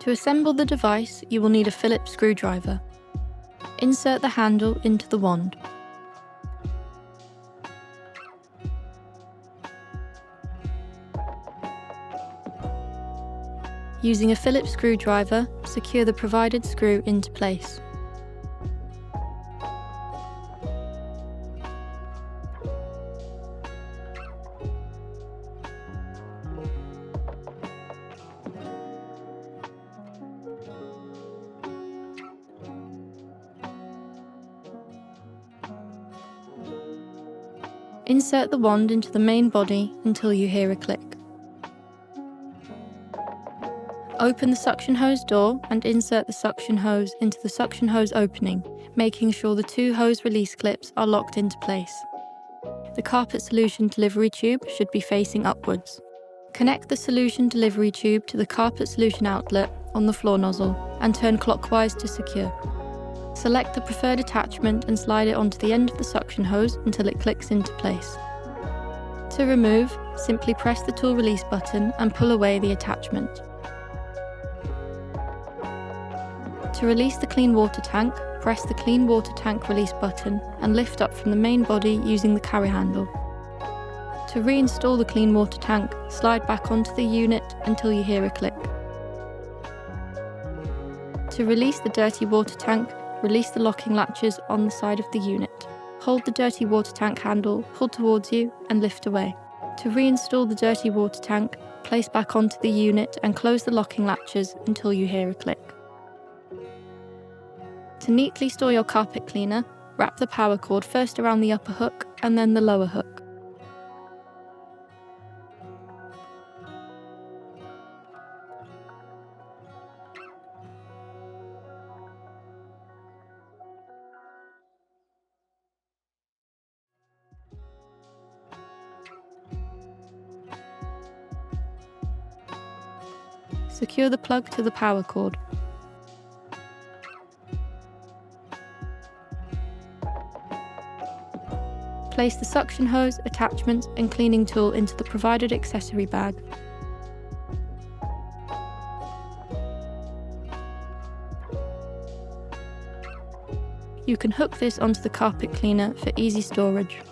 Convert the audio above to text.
To assemble the device, you will need a Phillips screwdriver. Insert the handle into the wand. Using a Phillips screwdriver, secure the provided screw into place. Insert the wand into the main body until you hear a click. Open the suction hose door and insert the suction hose into the suction hose opening, making sure the two hose release clips are locked into place. The carpet solution delivery tube should be facing upwards. Connect the solution delivery tube to the carpet solution outlet on the floor nozzle and turn clockwise to secure. Select the preferred attachment and slide it onto the end of the suction hose until it clicks into place. To remove, simply press the tool release button and pull away the attachment. To release the clean water tank, press the clean water tank release button and lift up from the main body using the carry handle. To reinstall the clean water tank, slide back onto the unit until you hear a click. To release the dirty water tank, release the locking latches on the side of the unit. Hold the dirty water tank handle, pull towards you and lift away. To reinstall the dirty water tank, place back onto the unit and close the locking latches until you hear a click. To neatly store your carpet cleaner, wrap the power cord first around the upper hook and then the lower hook. Secure the plug to the power cord. Place the suction hose, attachments and cleaning tool into the provided accessory bag. You can hook this onto the carpet cleaner for easy storage.